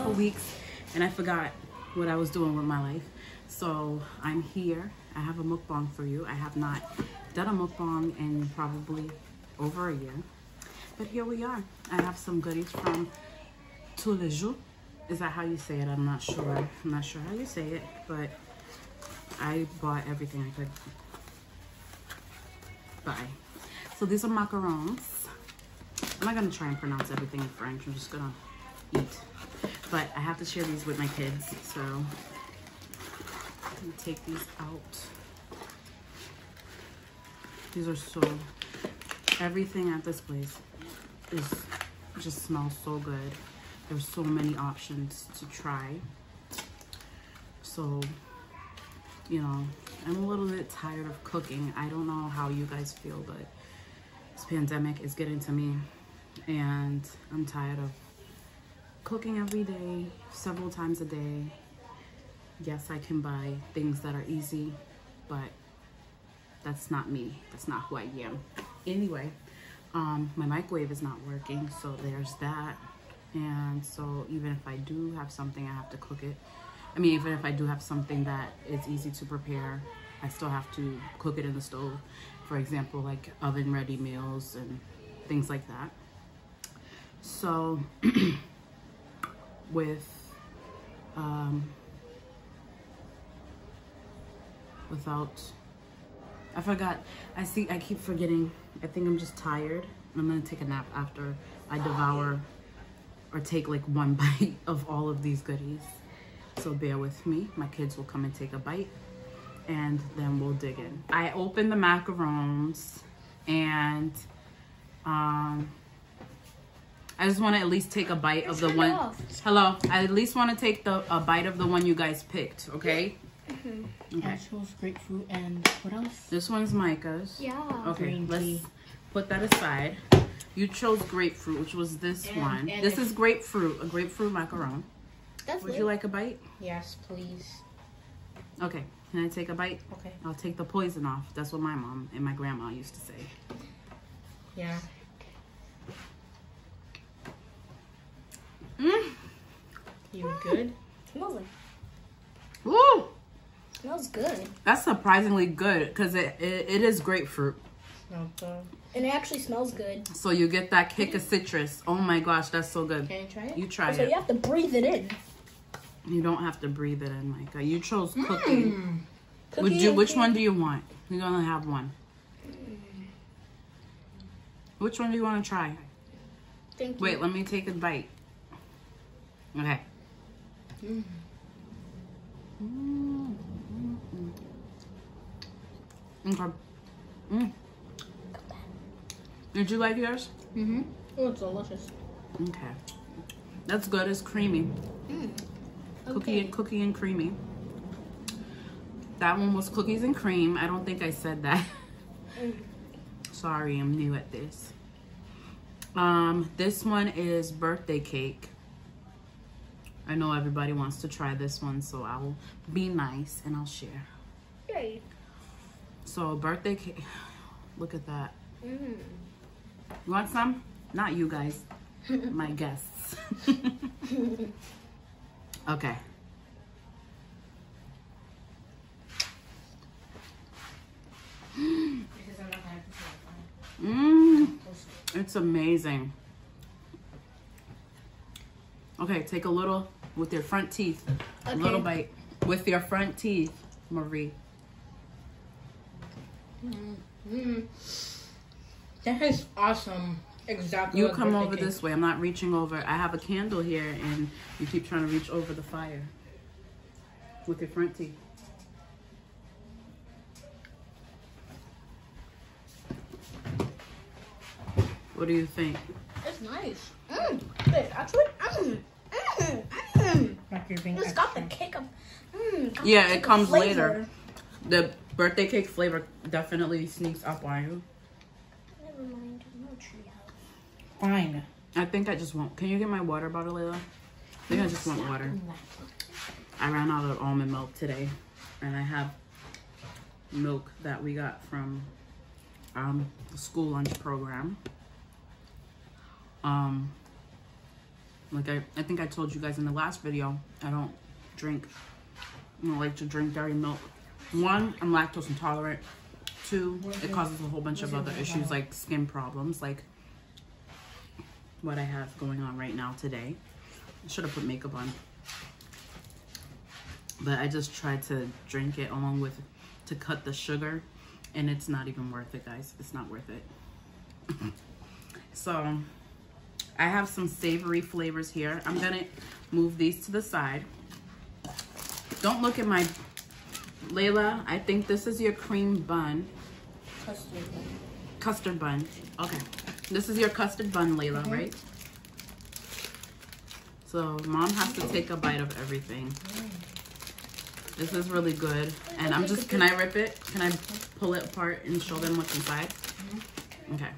couple weeks and I forgot what I was doing with my life. So I'm here. I have a mukbang for you. I have not done a mukbang in probably over a year. But here we are. I have some goodies from Tous les jours. Is that how you say it? I'm not sure. I'm not sure how you say it, but I bought everything I could buy. So these are macarons. I'm not gonna try and pronounce everything in French. I'm just gonna eat. But I have to share these with my kids, so let me take these out. These are so, everything at this place is just smells so good. There's so many options to try. So, you know, I'm a little bit tired of cooking. I don't know how you guys feel, but this pandemic is getting to me and I'm tired of cooking every day, several times a day. Yes, I can buy things that are easy, but that's not me. That's not who I am. Anyway, my microwave is not working, so there's that. And so even if I do have something, I have to cook it. I mean, even if I do have something that is easy to prepare, I still have to cook it in the stove. For example, like oven ready meals and things like that. So with without, I forgot, I keep forgetting. I think I'm just tired. I'm gonna take a nap after I devour or take like one bite of all of these goodies. So bear with me. My kids will come and take a bite and then we'll dig in. I opened the macarons and I just want to at least take a bite of the one. Hello. I at least want to take a bite of the one you guys picked, okay? Mm-hmm. Okay. I chose grapefruit and what else? This one's Micah's. Yeah. Okay, let's put that aside. You chose grapefruit, which was this one. This is grapefruit, a grapefruit macaron. Would you like a bite? Yes, please. Okay, can I take a bite? Okay. I'll take the poison off. That's what my mom and my grandma used to say. Yeah. You good? Smells like. Woo! Smells good. That's surprisingly good because it is grapefruit. And it actually smells good. So you get that kick of citrus. Oh my gosh, that's so good. Can you try it? You try So it. you have to breathe it in. You don't have to breathe it in, Micah. You chose cooking. Cookie Which one do you want? You're gonna have one. Which one do you want to try? Thank you. Wait, let me take a bite. Okay. Okay. Did you like yours? Mm-hmm. Oh, it's delicious. Okay. That's good. It's creamy. Okay. Cookie and creamy. That one was cookies and cream. I don't think I said that. Sorry, I'm new at this. This one is birthday cake. I know everybody wants to try this one, so I'll be nice and I'll share. Yay. So birthday cake. Look at that. Mm. You want some? Not you guys. My guests. Okay. It's amazing. Okay, take a little with your front teeth. Okay. A little bite with your front teeth, Marie. That is awesome. Exactly. You like come birthday over cake. this way. I'm not reaching over. I have a candle here and you keep trying to reach over the fire with your front teeth. What do you think? It's nice. Wait, actually, Like you're being it's got the kick of. Yeah, it comes later. The birthday cake flavor definitely sneaks up on you. Never mind, no treehouse. Fine. I think I just want. Can you get my water bottle, Layla? I think I just want water. I ran out of almond milk today, and I have milk that we got from the school lunch program. Like I think I told you guys in the last video, I don't like to drink dairy milk. 1, I'm lactose intolerant. 2, it causes a whole bunch of other issues like skin problems, like what I have going on right now today. I should have put makeup on. But I just tried to drink it along with, to cut the sugar, and it's not even worth it, guys. It's not worth it. So I have some savory flavors here. I'm gonna move these to the side. Don't look at my, Layla, I think this is your cream bun. Custard. Custard bun. Okay. This is your custard bun, Layla, right? So mom has to take a bite of everything. This is really good. And I'm just, can I rip it? Can I pull it apart and show them what's inside? Okay.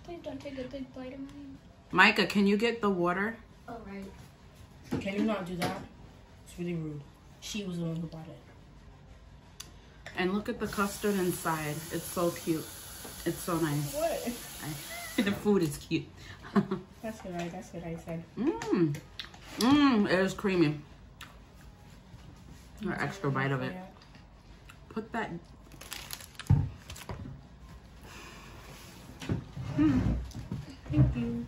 Please don't take a big bite of mine. Micah, can you get the water? All right. Can you not do that? It's really rude. She was the one who bought it. And look at the custard inside. It's so cute. It's so nice. What? The food is cute. That's what I said. It is creamy. An extra bite of it. Put that. Thank you.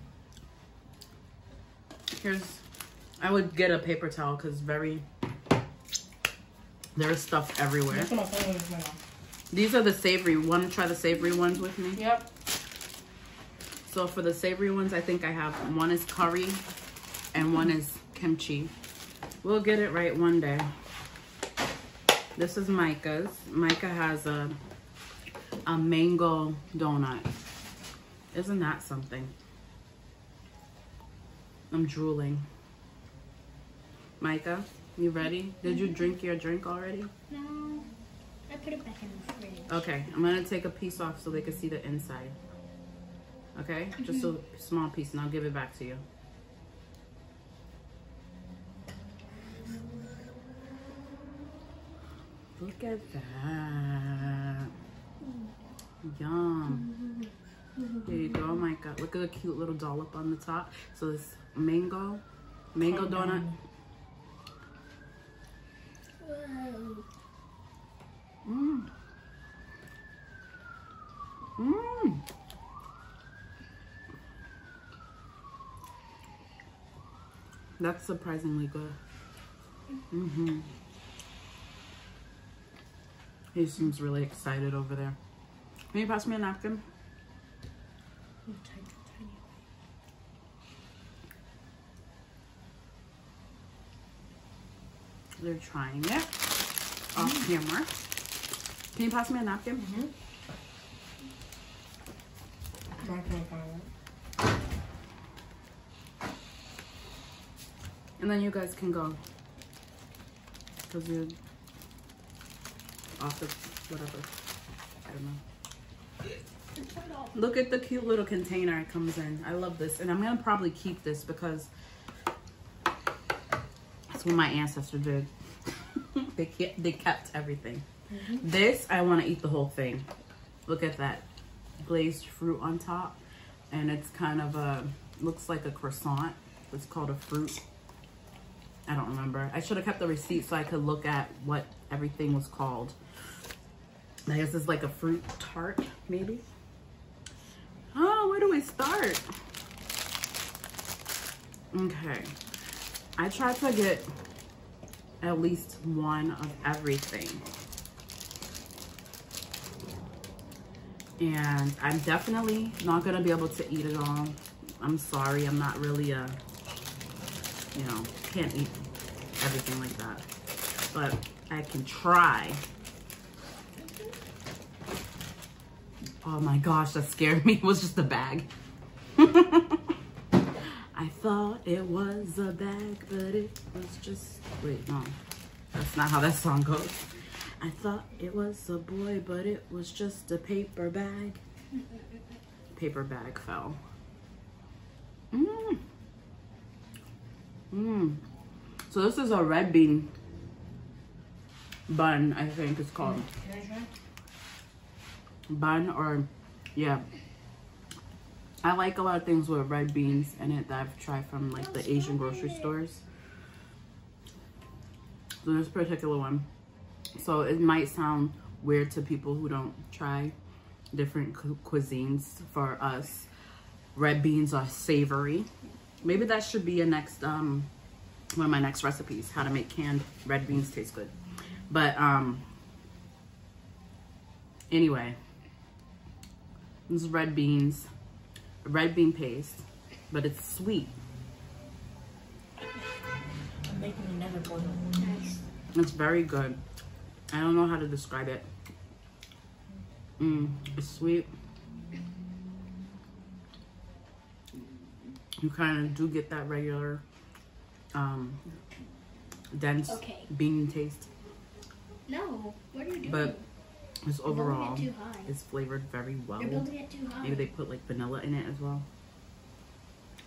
I would get a paper towel because there's stuff everywhere. That's what my phone is now. These are the savory. Want to try the savory ones with me? Yep. So for the savory ones, I think I have, one is curry and one is kimchi. We'll get it right one day. This is Micah's. Micah has a mango donut. Isn't that something? I'm drooling. Micah, you ready? Did you drink your drink already? No. I put it back in the fridge. Okay, I'm gonna take a piece off so they can see the inside. Okay, just a small piece and I'll give it back to you. Look at that. Yum. There you go, Micah. Look at the cute little dollop on the top. So this mango donut. Whoa. Mmm. Mmm. That's surprisingly good. Mm-hmm. He seems really excited over there. Can you pass me a napkin? They're trying it off camera. Can you pass me a napkin? And then you guys can go. Because you're off the whatever. I don't know. Look at the cute little container it comes in. I love this. And I'm going to probably keep this because that's what my ancestors did. They kept everything. This, I want to eat the whole thing. Look at that glazed fruit on top. And it's kind of a, looks like a croissant. It's called a fruit. I don't remember. I should have kept the receipt so I could look at what everything was called. I guess it's like a fruit tart, maybe. Oh, where do we start? Okay. I tried to get at least one of everything. And I'm definitely not going to be able to eat it all. I'm sorry. I'm not really a, you know, can't eat everything like that. But I can try. Oh my gosh, that scared me. It was just a bag. I thought it was a bag, but it was just, wait, no. That's not how that song goes. I thought it was a boy, but it was just a paper bag. Paper bag fell. So this is a red bean bun, I think it's called. Bun or, yeah. I like a lot of things with red beans in it that I've tried from like the Asian grocery stores. So this particular one, so it might sound weird to people who don't try different cuisines. For us, red beans are savory. Maybe that should be a next one of my next recipes, how to make canned red beans taste good. But anyway, this is red beans, red bean paste, but it's sweet. I'm making another bowl. Nice. It's very good. I don't know how to describe it. It's sweet. You kind of do get that regular dense bean taste, No, what are you doing? but it's You're building overall it too high. it's flavored very well. You're building it too high. Maybe they put like vanilla in it as well,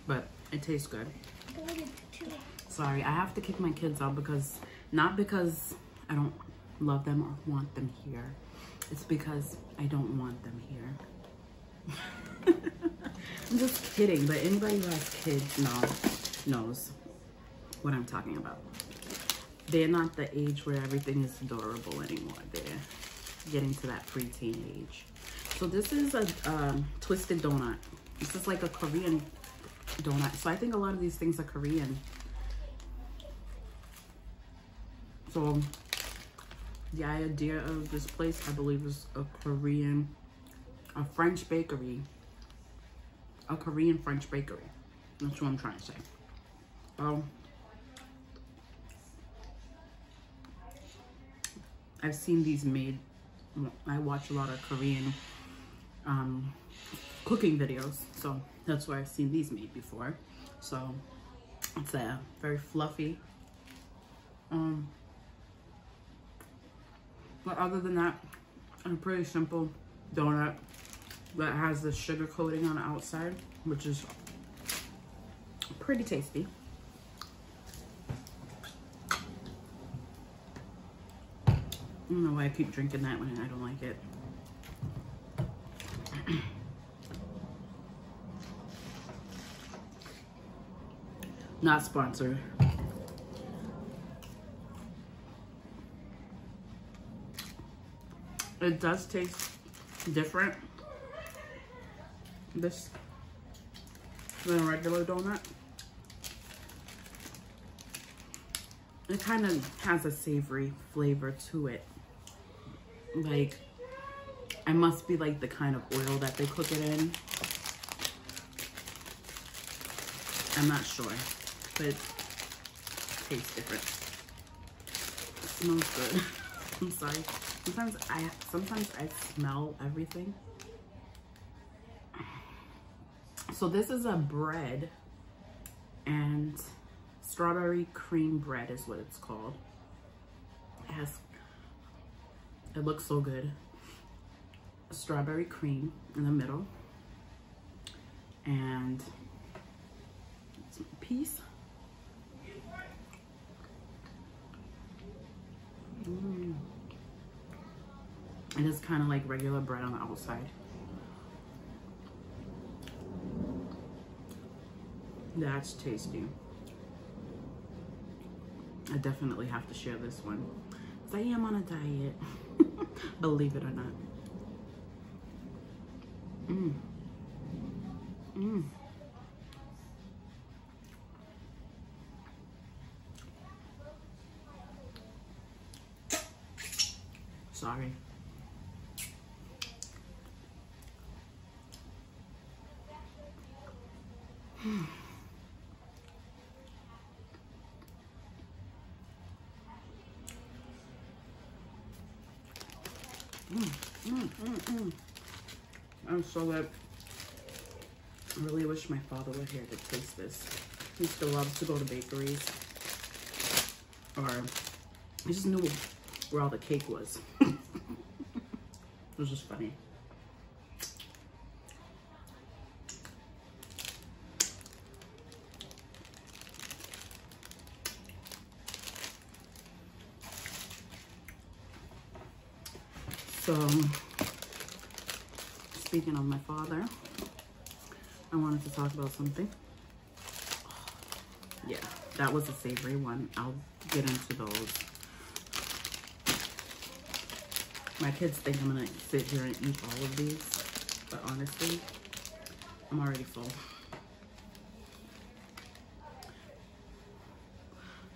but it tastes good. You're building it too high. Sorry, I have to kick my kids out because, not because I don't love them or want them here. It's because I don't want them here. I'm just kidding, but anybody who has kids knows what I'm talking about. They're not the age where everything is adorable anymore. They're getting to that preteen age. So this is a twisted donut. This is like a Korean donut. So I think a lot of these things are Korean. So the idea of this place, I believe, is a French bakery. A Korean French bakery. That's what I'm trying to say. I've seen these made. I watch a lot of Korean cooking videos, so that's where I've seen these made before. So it's a very fluffy. But other than that, a pretty simple donut that has the sugar coating on the outside, which is pretty tasty. I don't know why I keep drinking that when I don't like it. Not sponsored. It does taste different, this, than a regular donut. It kind of has a savory flavor to it. Like, it must be like the kind of oil that they cook it in. I'm not sure, but it tastes different. It smells good. I'm sorry. Sometimes I smell everything. So this is a bread, and strawberry cream bread is what it's called. It looks so good. Strawberry cream in the middle, and some piece. It is kind of like regular bread on the outside. That's tasty. I definitely have to share this one, because I am on a diet. Believe it or not. Sorry. I'm so glad. I really wish my father were here to taste this. He still loves to go to bakeries, or he just knew where all the cake was. It was just funny. So, speaking of my father, I wanted to talk about something. Yeah, that was a savory one. I'll get into those. My kids think I'm gonna sit here and eat all of these, but honestly, I'm already full.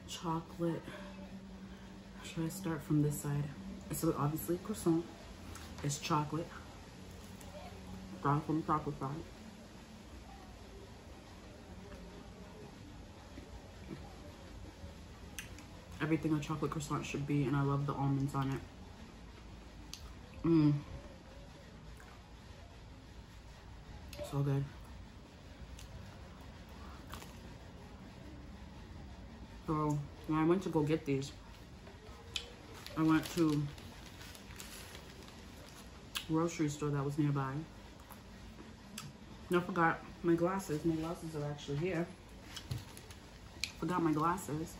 Chocolate. Should I start from this side? So obviously croissant. It's chocolate. Start from the chocolate side. Everything a chocolate croissant should be, and I love the almonds on it. So good. So when I went to go get these, I went to a grocery store that was nearby. And I forgot my glasses. My glasses are actually here. Forgot my glasses.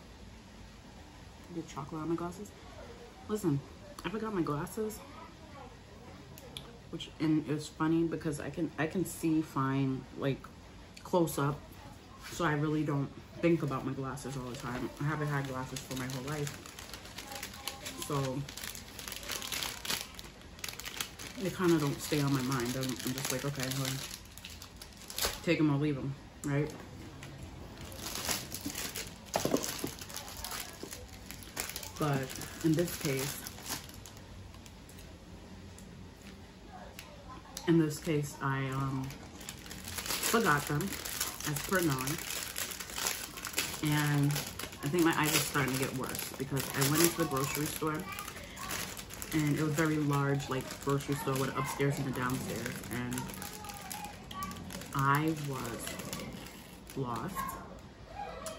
Get chocolate on my glasses. Listen, I forgot my glasses. And it's funny because I can see fine, like close up. So I really don't think about my glasses all the time. I haven't had glasses for my whole life. So they kind of don't stay on my mind. I'm just like, okay, well, take them or leave them, right? But in this case, I forgot them as per norm, and I think my eyes are starting to get worse because I went into the grocery store, and it was very large, like grocery store with upstairs and a downstairs, and I was lost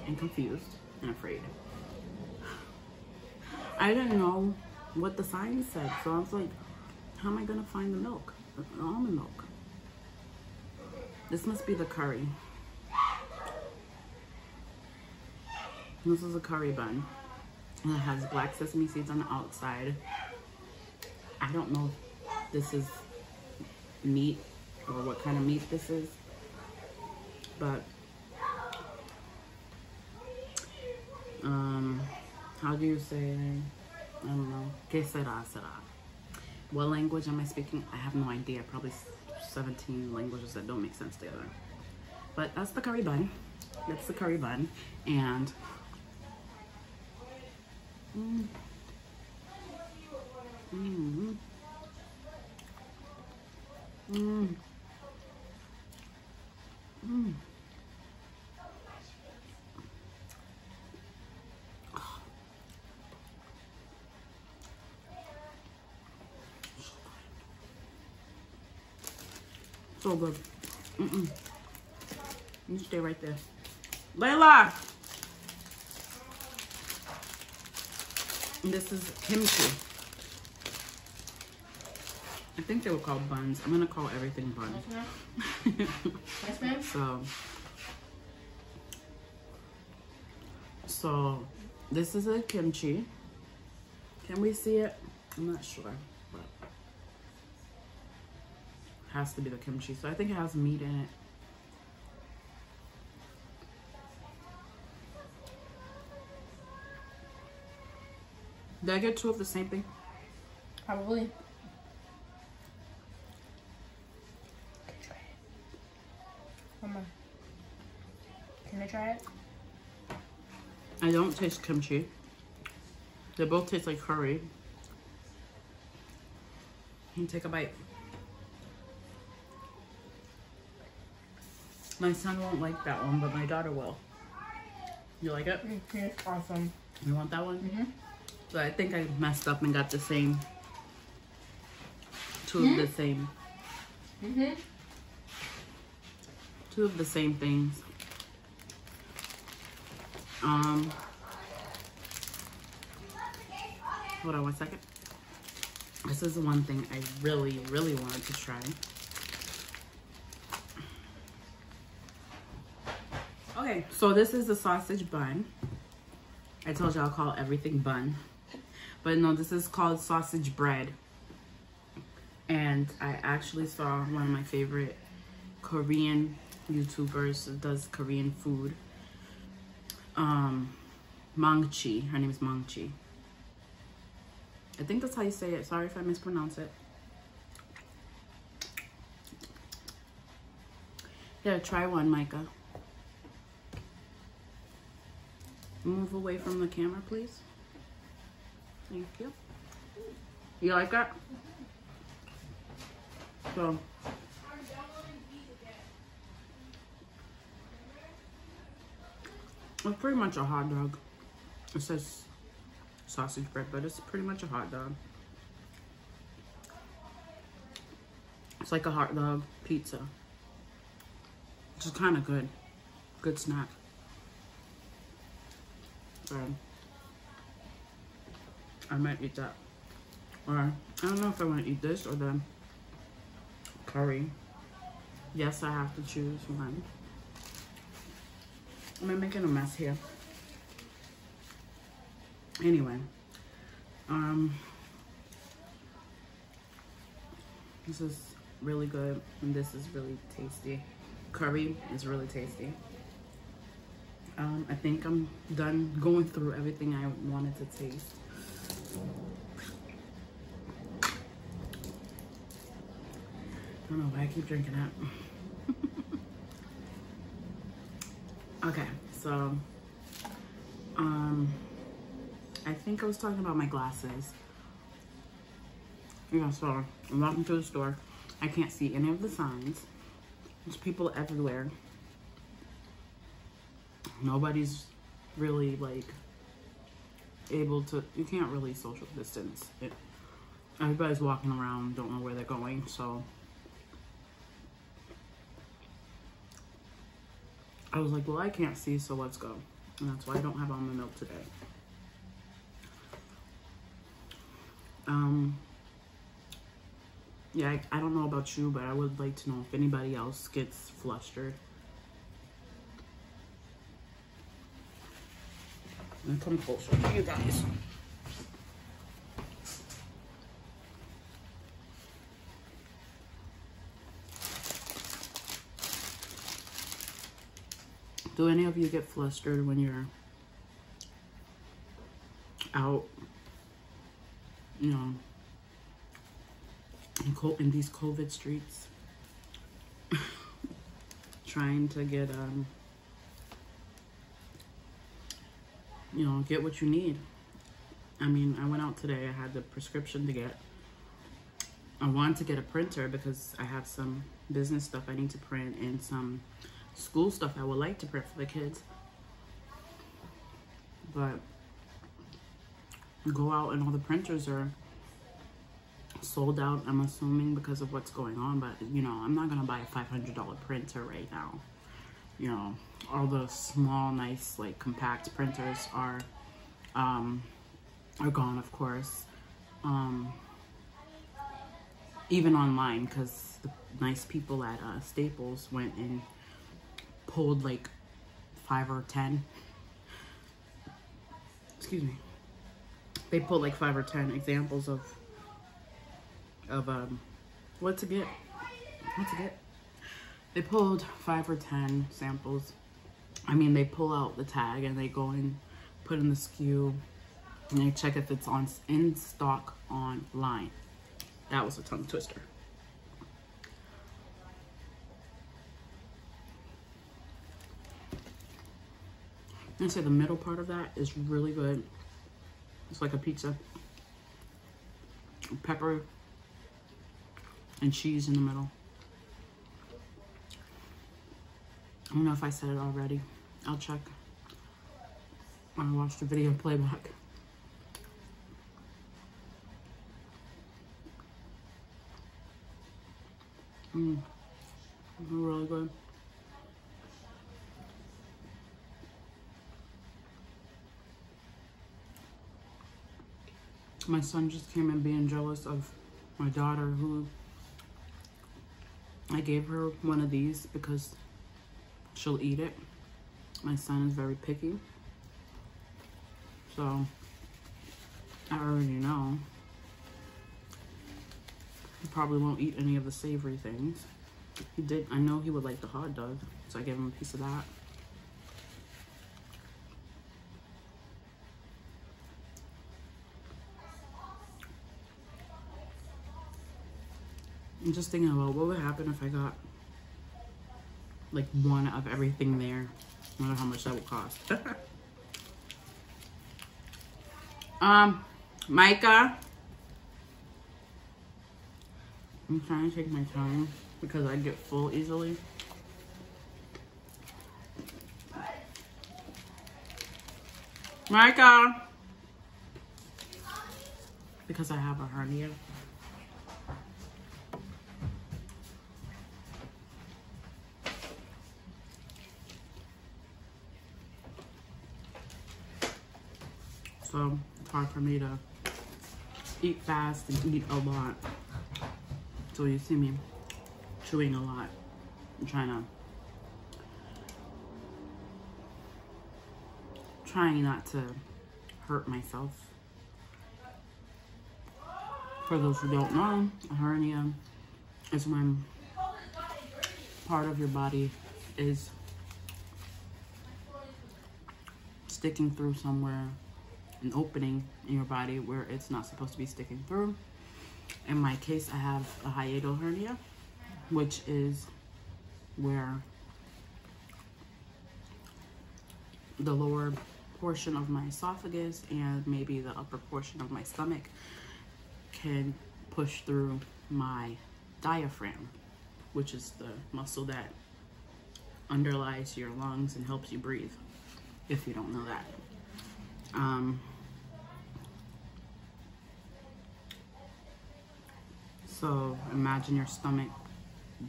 and confused and afraid. I didn't know what the sign said, so I was like, how am I gonna find the milk? The almond milk. This must be the curry. This is a curry bun. And it has black sesame seeds on the outside. I don't know if this is meat or what kind of meat this is, but how do you say, I don't know, que será, será? What language am I speaking? I have no idea. Probably 17 languages that don't make sense together. But that's the curry bun. That's the curry bun. And so good. You stay right there. Layla! And this is kimchi. I think they were called buns. I'm gonna call everything buns. Yes, ma'am. So this is a kimchi. Can we see it? I'm not sure, but it has to be the kimchi. So I think it has meat in it. Did I get two of the same thing? Probably. Come on. Can I try it? I don't taste kimchi. They both taste like curry. You can take a bite. My son won't like that one, but my daughter will. You like it? It's awesome. You want that one? Mm-hmm. So I think I messed up and got the same. Two of the same. Mm-hmm. Two of the same things. Hold on 1 second. This is the one thing I really, really wanted to try. Okay, so this is the sausage bun. I told you I'll call everything bun. But no, this is called sausage bread. And I actually saw one of my favorite Korean YouTubers that does Korean food. Mangchi. Her name is Mangchi. I think that's how you say it. Sorry if I mispronounce it. Yeah, try one, Micah. Move away from the camera, please. Thank you. You like that? So, it's pretty much a hot dog. It says sausage bread, but it's pretty much a hot dog. It's like a hot dog pizza, which is kind of good. Good snack. So, I might eat that. Or, I don't know if I want to eat this or the curry. Yes, I have to choose one. I'm making a mess here. Anyway, this is really good and this is really tasty. Curry is really tasty. I think I'm done going through everything I wanted to taste. I don't know why I keep drinking that. Okay, so I think I was talking about my glasses. Yeah, so I'm walking through the store. I can't see any of the signs. There's people everywhere. Nobody's really like able to, you can't really social distance. Everybody's walking around, don't know where they're going, so I was like, well, I can't see, so let's go. And that's why I don't have almond milk today. Yeah, I don't know about you, but I would like to know if anybody else gets flustered. And come closer to you guys. Do any of you get flustered when you're out, you know, in these COVID streets, trying to get, you know, get what you need? I mean, I went out today, I had the prescription to get. I wanted to get a printer because I have some business stuff I need to print and some school stuff I would like to print for the kids. But go out and all the printers are sold out, I'm assuming, because of what's going on. But you know, I'm not gonna buy a $500 printer right now. You know, all the small, nice, like compact printers are gone, of course. Even online, because the nice people at Staples went and pulled like 5 or 10. Excuse me. They pulled like 5 or 10 examples of what to get. They pulled 5 or 10 samples. I mean, they pull out the tag and they go and put in the SKU and they check if it's in stock online. That was a tongue twister. And say the middle part of that is really good. It's like a pizza. Pepper and cheese in the middle. I don't know if I said it already. I'll check when I watch the video playback. Really good. My son just came in being jealous of my daughter, who I gave her one of these because she'll eat it. My son is very picky, so I already know he probably won't eat any of the savory things. I know he would like the hot dog. So I gave him a piece of that. I'm just thinking about what would happen if I got like one of everything there. I wonder how much that would cost. Micah. I'm trying to take my time because I get full easily. Micah. Because I have a hernia. So it's hard for me to eat fast and eat a lot. So you see me chewing a lot. I'm trying not to hurt myself. For those who don't know, a hernia is when part of your body is sticking through somewhere, an opening in your body where it's not supposed to be sticking through. In my case, I have a hiatal hernia, which is where the lower portion of my esophagus and maybe the upper portion of my stomach can push through my diaphragm, which is the muscle that underlies your lungs and helps you breathe, if you don't know that. So imagine your stomach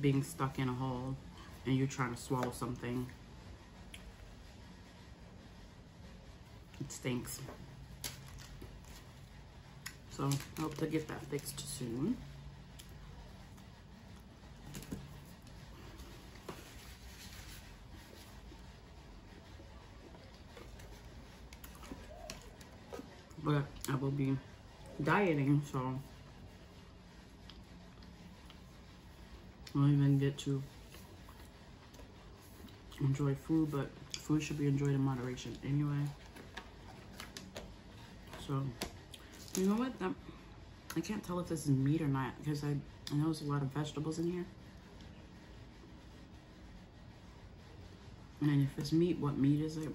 being stuck in a hole and you're trying to swallow something. It stinks. So I hope to get that fixed soon. But I will be dieting, so I don't even get to enjoy food, but food should be enjoyed in moderation anyway. So, you know what? I can't tell if this is meat or not because I know there's a lot of vegetables in here. And if it's meat, what meat is it?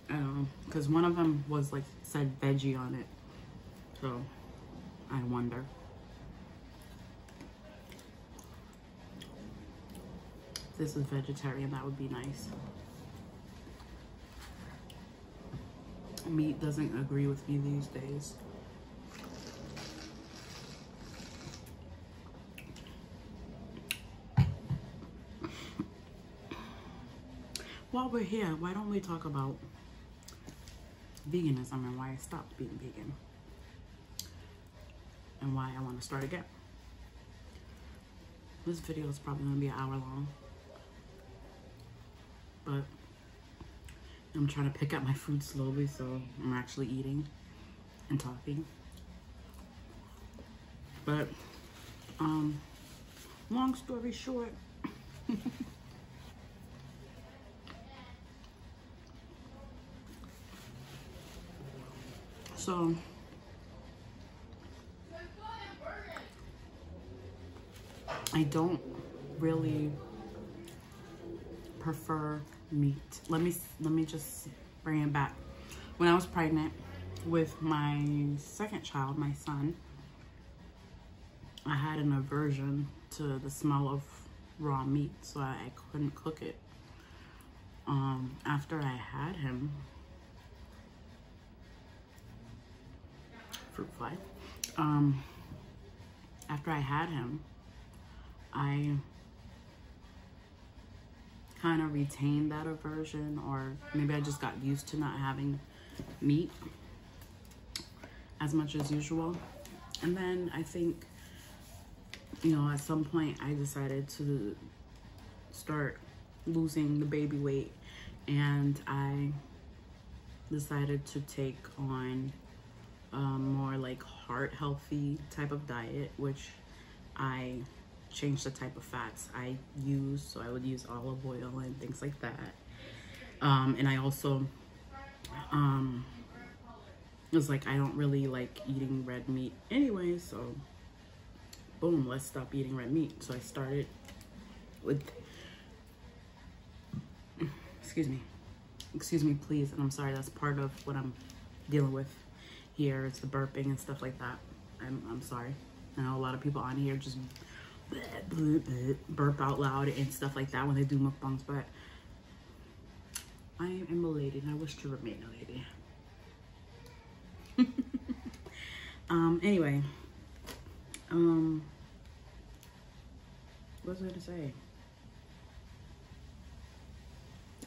I don't know, because one of them was like said veggie on it, so I wonder. If this is vegetarian, that would be nice. Meat doesn't agree with me these days. While we're here, why don't we talk about veganism and why I stopped being vegan and why I want to start again. This video is probably going to be an hour long, but I'm trying to pick up my food slowly, so I'm actually eating and talking. But long story short, so I don't really prefer meat. Let me just bring it back. When I was pregnant with my second child, my son, I had an aversion to the smell of raw meat, so I couldn't cook it. After I had him, fruit fly. After I had him, I kind of retained that aversion, or maybe I just got used to not having meat as much as usual. And then I think, you know, at some point I decided to start losing the baby weight, and I decided to take on more like heart healthy type of diet, which I change the type of fats I use. So I would use olive oil and things like that. And I also was like, I don't really like eating red meat anyway, so boom, let's stop eating red meat. So I started with, excuse me please, and I'm sorry, that's part of what I'm dealing with here. It's the burping and stuff like that. I'm sorry. I know a lot of people on here just burp out loud and stuff like that when they do mukbangs, but I am a lady and I wish to remain a lady. Anyway, what was I gonna say?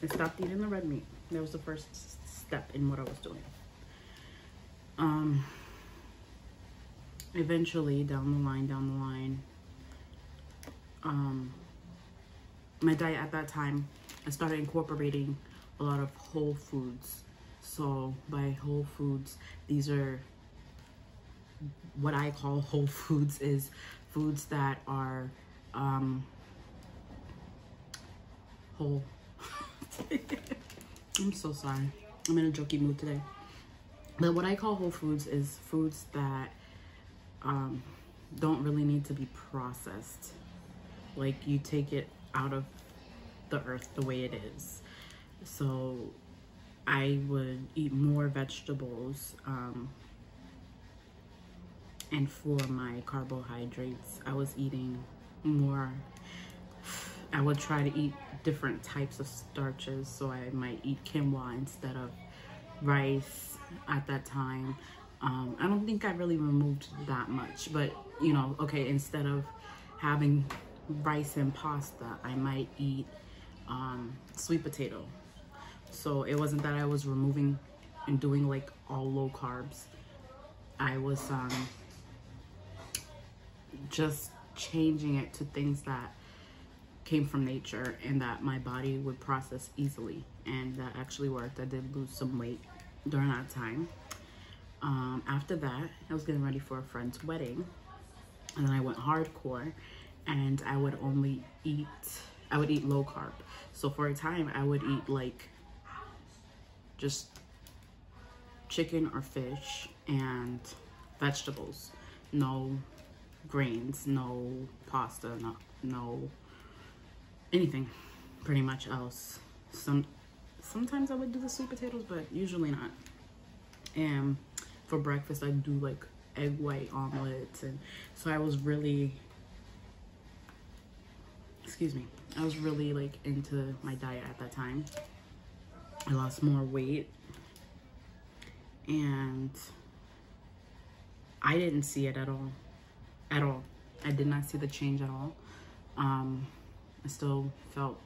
I stopped eating the red meat. That was the first step in what I was doing. Eventually, down the line, my diet at that time, I started incorporating a lot of whole foods. So by whole foods, these are what I call whole foods, is foods that are whole. I'm so sorry. I'm in a jokey mood today. But what I call whole foods is foods that don't really need to be processed. Like, you take it out of the earth the way it is. So I would eat more vegetables, and for my carbohydrates, I was eating more. I would try to eat different types of starches, so I might eat quinoa instead of rice at that time. I don't think I really removed that much, but you know, okay, instead of having rice and pasta, I might eat sweet potato. So it wasn't that I was removing and doing like all low carbs. I was just changing it to things that came from nature and that my body would process easily, and that actually worked. I did lose some weight during that time. After that, I was getting ready for a friend's wedding, and then I went hardcore, and I would eat low carb. So for a time, I would eat like just chicken or fish and vegetables, no grains, no pasta, no anything pretty much else. Sometimes I would do the sweet potatoes, but usually not. And for breakfast, I do like egg white omelets, and so I was really, I was really like into my diet at that time. I lost more weight, and I didn't see it at all. I did not see the change at all. I still felt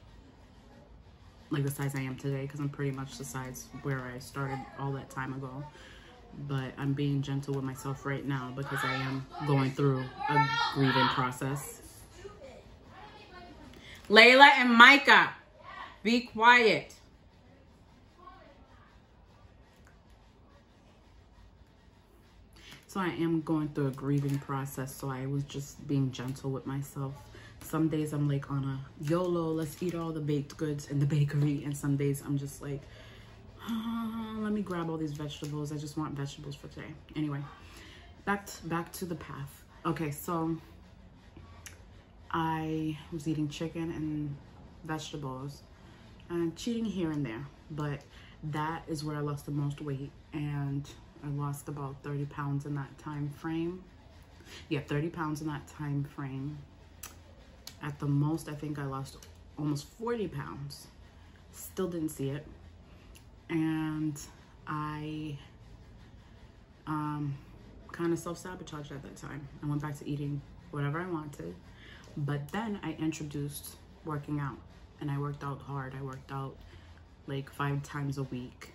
like the size I am today, because I'm pretty much the size where I started all that time ago. But I'm being gentle with myself right now because I am going through a grieving process. Layla and Micah, be quiet. So I am going through a grieving process, so I was just being gentle with myself. Some days I'm like on a YOLO, let's eat all the baked goods in the bakery, and some days I'm just like, let me grab all these vegetables. I just want vegetables for today. Anyway, back to the path. Okay, so I was eating chicken and vegetables and cheating here and there, but that is where I lost the most weight, and I lost about 30 pounds in that time frame. Yeah, 30 pounds in that time frame. At the most, I think I lost almost 40 pounds. Still didn't see it. And I kind of self-sabotaged at that time. I went back to eating whatever I wanted. But then I introduced working out. And I worked out hard. I worked out like 5 times a week.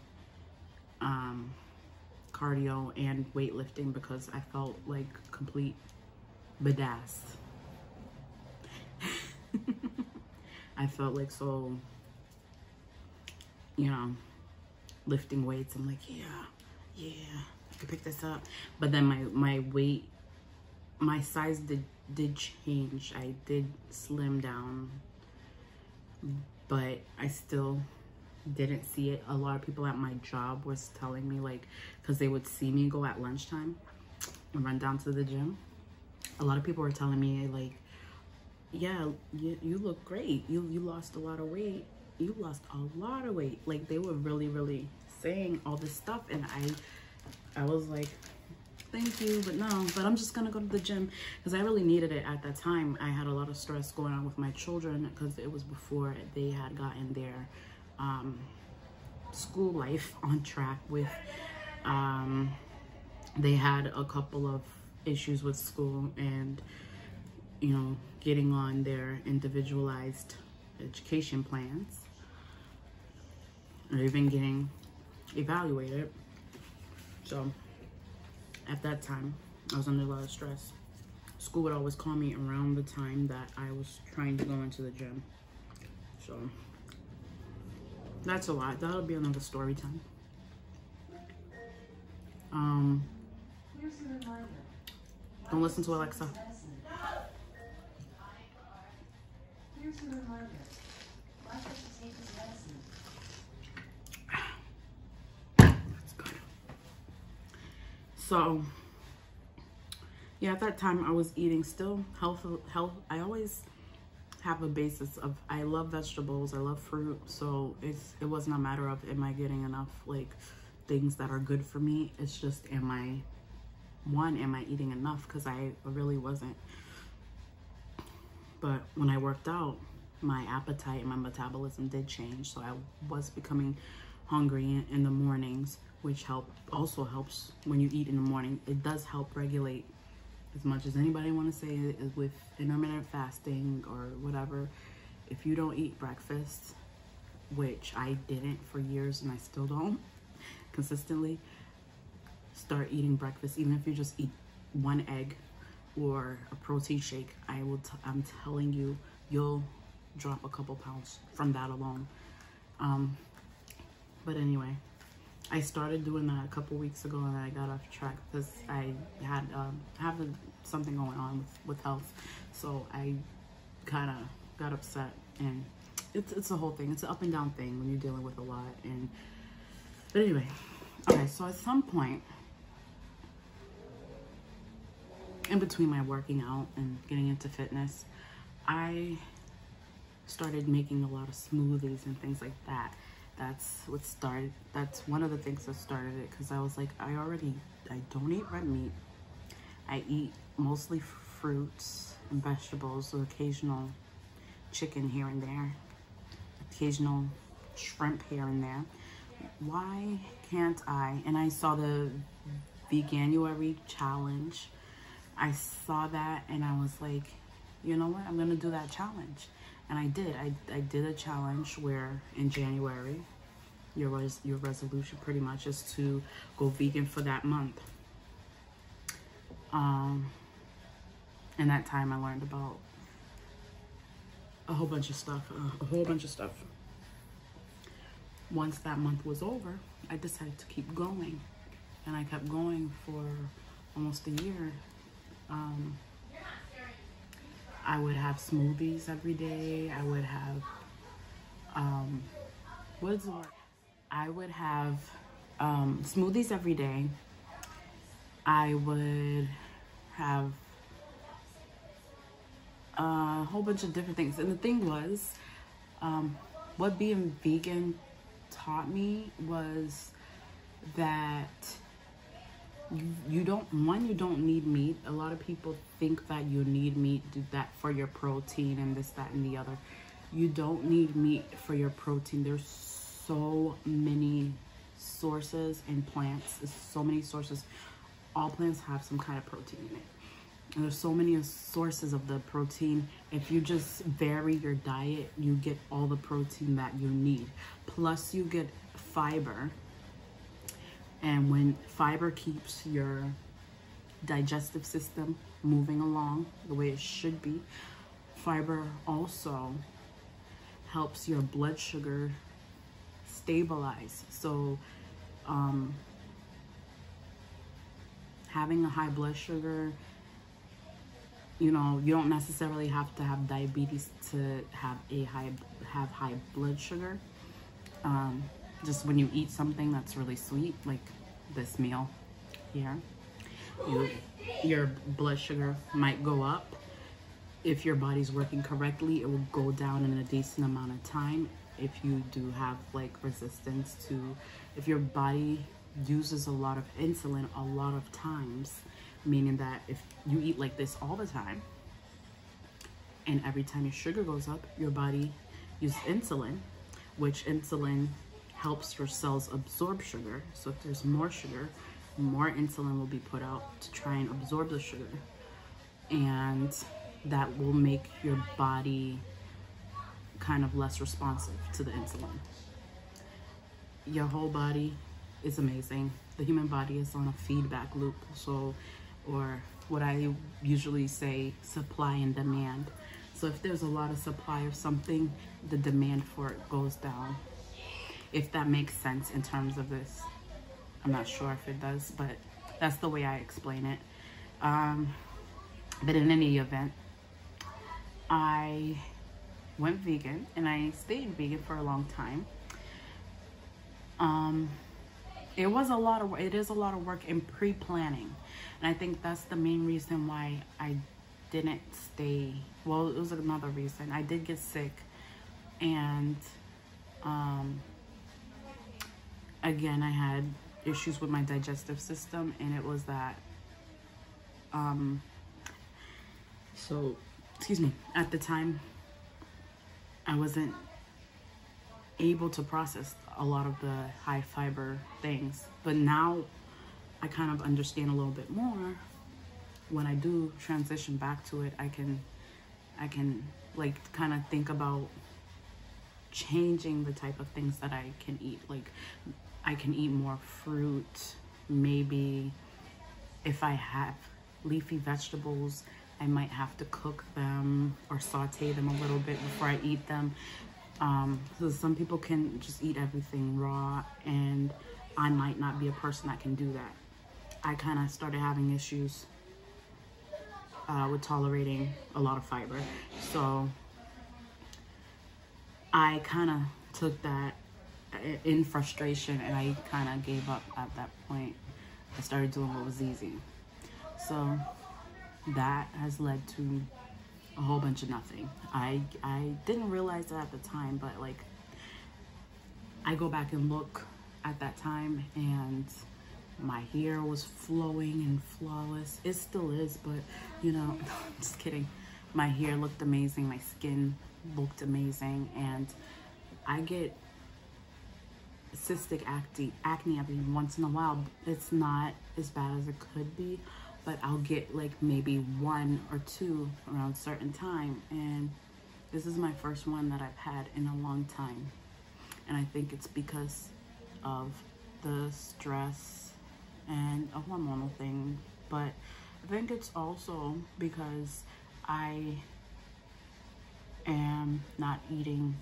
Cardio and weightlifting, because I felt like complete badass. I felt like so, you know, lifting weights. I'm like, yeah, I can pick this up. But then my weight, my size did did change. I did slim down, but I still didn't see it. A lot of people at my job was telling me, like, because they would see me go at lunchtime and run down to the gym. A lot of people were telling me, like, yeah, you look great. You lost a lot of weight. You lost a lot of weight. Like, they were really saying all this stuff, and I was like, thank you, but no. But I'm just gonna go to the gym because I really needed it at that time. I had a lot of stress going on with my children because it was before they had gotten their school life on track with they had a couple of issues with school and, you know, getting on their individualized education plans or even getting evaluated. So at that time I was under a lot of stress. School would always call me around the time that I was trying to go into the gym. So that's a lot. That'll be another story time. Don't listen to Alexa. Here's a reminder. Why should you take this medicine? That's good. So, yeah, at that time I was eating still health. I always have a basis of, I love vegetables, I love fruit, so it wasn't a matter of am I getting enough like things that are good for me. It's just am I eating enough, because I really wasn't. But when I worked out, my appetite and my metabolism did change, so I was becoming hungry in the mornings, which also helps when you eat in the morning. It does help regulate, as much as anybody want to say it, with intermittent fasting or whatever. If you don't eat breakfast, which I didn't for years and I still don't consistently, start eating breakfast. Even if you just eat one egg or a protein shake, I'm telling you, you'll drop a couple pounds from that alone. But anyway, I started doing that a couple weeks ago and I got off track because I had something going on with health. So I kind of got upset, and it's a whole thing. It's an up and down thing when you're dealing with a lot. But anyway, okay, so at some point in between my working out and getting into fitness, I started making a lot of smoothies and things like that. That's one of the things that started it, because I was like, I don't eat red meat. I eat mostly fruits and vegetables with occasional chicken here and there, occasional shrimp here and there. Why can't I? And I saw the Veganuary challenge. I saw that and I was like, you know what? I'm gonna do that challenge. And I did. I did a challenge where in January, your resolution pretty much is to go vegan for that month. And that time I learned about a whole bunch of stuff. Once that month was over, I decided to keep going, and I kept going for almost a year. I would have smoothies every day. I would have, I would have smoothies every day. I would have a whole bunch of different things. And the thing was, what being vegan taught me was that you don't need meat. A lot of people think that you need meat, do that for your protein and this, that, and the other. You don't need meat for your protein. There's so many sources in plants. There's so many sources. All plants have some kind of protein in it. And there's so many sources of the protein. If you just vary your diet, you get all the protein that you need. Plus you get fiber. And when fiber keeps your digestive system moving along the way it should be, fiber also helps your blood sugar stabilize. So having a high blood sugar you know, you don't necessarily have to have diabetes to have high blood sugar. Just when you eat something that's really sweet, like this meal here, your blood sugar might go up. If your body's working correctly, it will go down in a decent amount of time. If you do have like resistance to, if your body uses a lot of insulin a lot of times, meaning that if you eat like this all the time, and every time your sugar goes up, your body uses insulin, which insulin helps your cells absorb sugar. So if there's more sugar, more insulin will be put out to try and absorb the sugar. And that will make your body kind of less responsive to the insulin. Your whole body is amazing. The human body is on a feedback loop. So, or what I usually say, supply and demand. So if there's a lot of supply of something, the demand for it goes down. If that makes sense in terms of this. I'm not sure if it does, but that's the way I explain it. But in any event, I went vegan and I stayed vegan for a long time. It is a lot of work in pre-planning. And I think that's the main reason why I didn't stay. Well, it was another reason. I did get sick, and again, I had issues with my digestive system, and it was that so excuse me, at the time I wasn't able to process a lot of the high fiber things, but now I kind of understand a little bit more. When I do transition back to it, I can like kind of think about changing the type of things that I can eat. Like I can eat more fruit. Maybe if I have leafy vegetables, I might have to cook them or saute them a little bit before I eat them. So some people can just eat everything raw, and I might not be a person that can do that. I kind of started having issues with tolerating a lot of fiber. So I kind of took that in frustration, and I kind of gave up at that point. I started doing what was easy. So that has led to a whole bunch of nothing. I didn't realize that at the time, but like I go back and look at that time, and my hair was flowing and flawless. It still is, but you know, just kidding. My hair looked amazing, my skin looked amazing, and I get cystic acne every once in a while. It's not as bad as it could be, but I'll get like maybe 1 or 2 around certain time, and this is my first one that I've had in a long time. And I think it's because of the stress and a hormonal thing, but I think it's also because I am not eating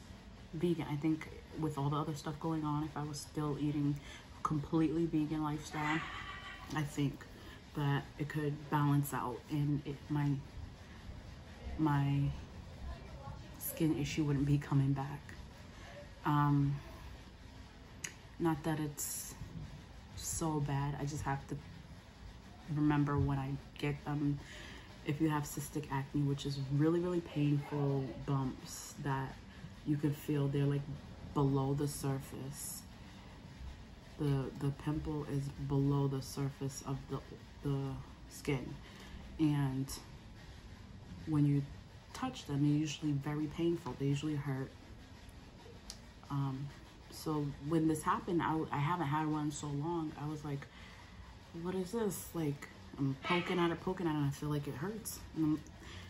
vegan. I think with all the other stuff going on, if I was still eating completely vegan lifestyle, I think that it could balance out, and my skin issue wouldn't be coming back. Not that it's so bad, I just have to remember when I get them. If you have cystic acne, which is really, really painful bumps that you can feel, they're like below the surface. The pimple is below the surface of the skin, and when you touch them, they're usually very painful. They usually hurt. So when this happened, I haven't had one in so long. I was like, what is this? Like, I'm poking at it, and I feel like it hurts. And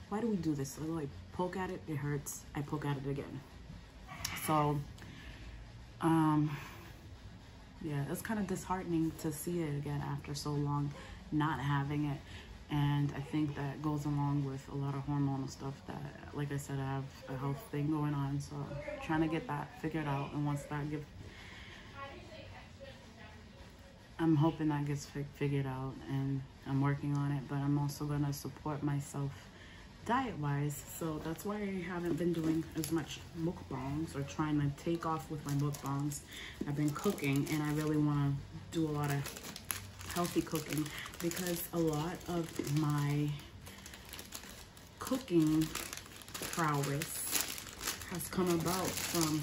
why do we do this? I like poke at it, it hurts. I poke at it again. So, yeah, it's kind of disheartening to see it again after so long not having it. And I think that goes along with a lot of hormonal stuff that, like I said, I have a health thing going on. So trying to get that figured out. And once that I'm hoping that gets figured out, and I'm working on it, but I'm also going to support myself diet-wise, so that's why I haven't been doing as much mukbangs or trying to take off with my mukbangs. I've been cooking, and I really want to do a lot of healthy cooking because a lot of my cooking prowess has come about from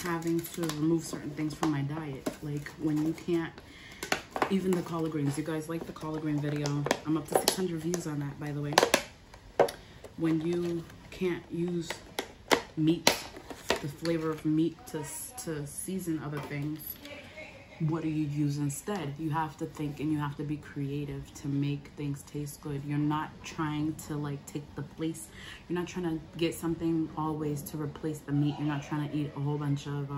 having to remove certain things from my diet. Like when you can't, even the collard greens. You guys like the collard green video? I'm up to 600 views on that, by the way. When you can't use meat, the flavor of meat to season other things, what do you use instead? You have to think and you have to be creative to make things taste good. You're not trying to like take the place. You're not trying to get something always to replace the meat. You're not trying to eat a whole bunch of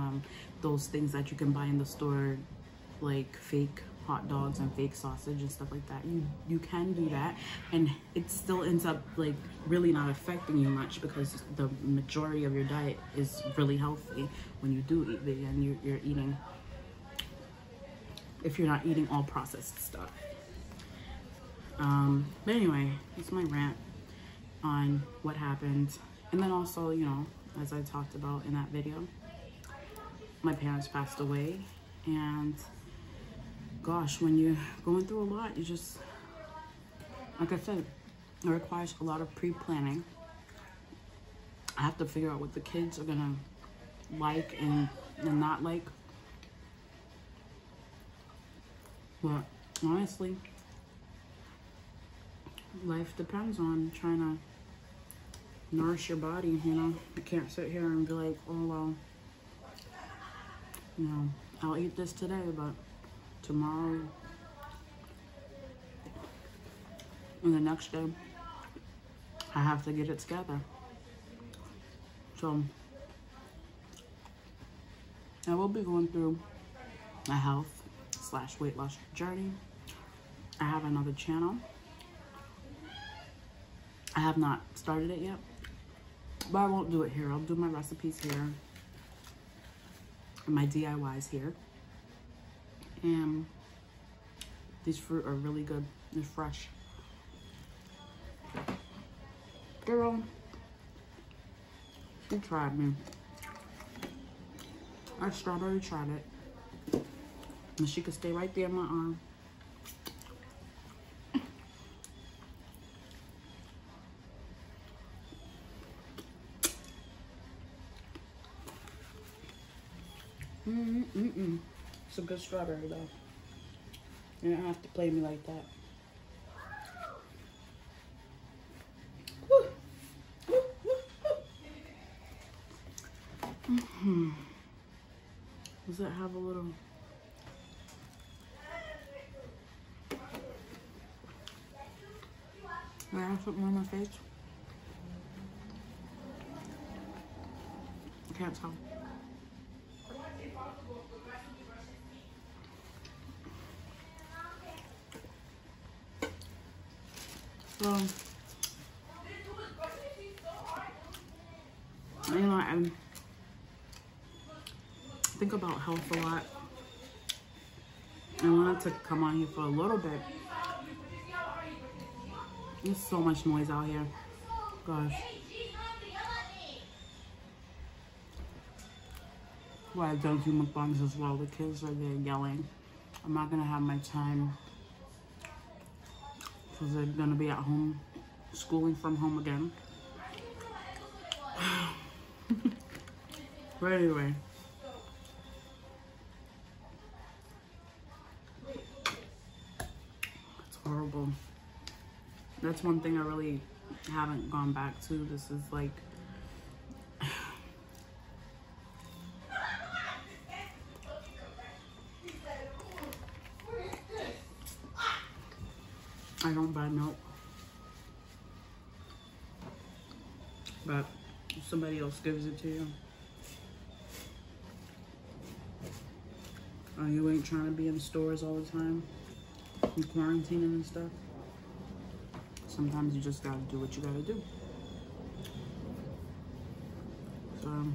those things that you can buy in the store, like fake hot dogs and fake sausage and stuff like that. You can do that, and it still ends up like really not affecting you much because the majority of your diet is really healthy when you do eat vegan. You're eating, if you're not eating all processed stuff. But anyway, it's my rant on what happened. And then also, you know, as I talked about in that video, my parents passed away, and gosh, when you're going through a lot, you just, like I said, it requires a lot of pre-planning. I have to figure out what the kids are gonna like and not like. But honestly, life depends on trying to nourish your body, you know. You can't sit here and be like, oh, well, you know, I'll eat this today, but tomorrow and the next day, I have to get it together. So, I will be going through a health/weight loss journey. I have another channel. I have not started it yet, but I won't do it here. I'll do my recipes here and my DIYs here. And these fruit are really good. They're fresh. Girl, you tried me. I strawberry tried it. And she could stay right there in my arm. It's a good strawberry though. You don't have to play me like that. Does it have a little? Do I have something on my face? I can't tell. So, you know, I think about health a lot. I wanted to come on here for a little bit. There's so much noise out here. Gosh. Well, I don't do mukbangs as well. The kids are there yelling. I'm not gonna have my time because they're gonna be at home, schooling from home again. But anyway. It's horrible. That's one thing I really haven't gone back to. This is like, I don't buy milk, but if somebody else gives it to you, you ain't trying to be in stores all the time and quarantining and stuff. Sometimes you just gotta do what you gotta do. So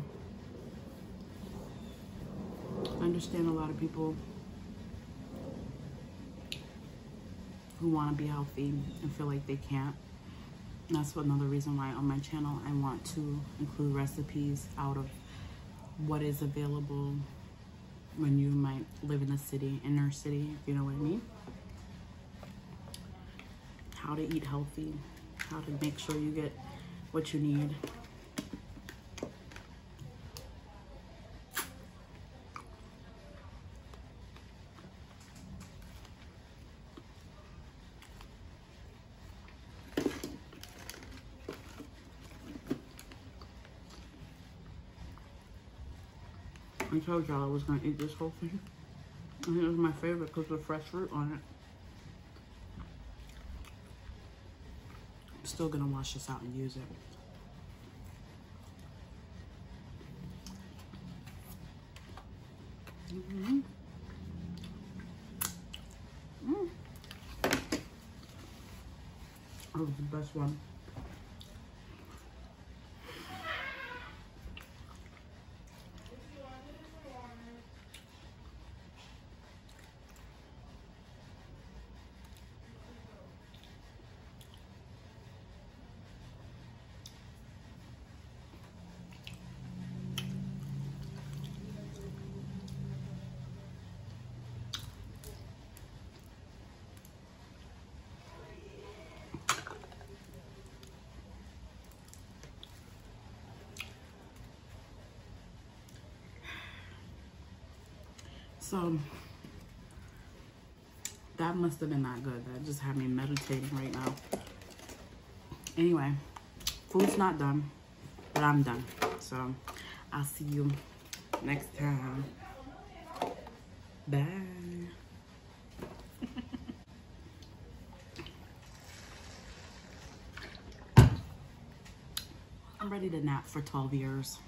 I understand a lot of people who want to be healthy and feel like they can't. That's another reason why on my channel I want to include recipes out of what is available when you might live in the city, inner city, if you know what I mean. How to eat healthy, how to make sure you get what you need. I told y'all I was gonna eat this whole thing. I think it was my favorite because of fresh fruit on it. I'm still gonna wash this out and use it. That was the best one. So that must have been not good. That just had me meditating right now. Anyway, food's not done, but I'm done. So I'll see you next time. Bye. I'm ready to nap for 12 years.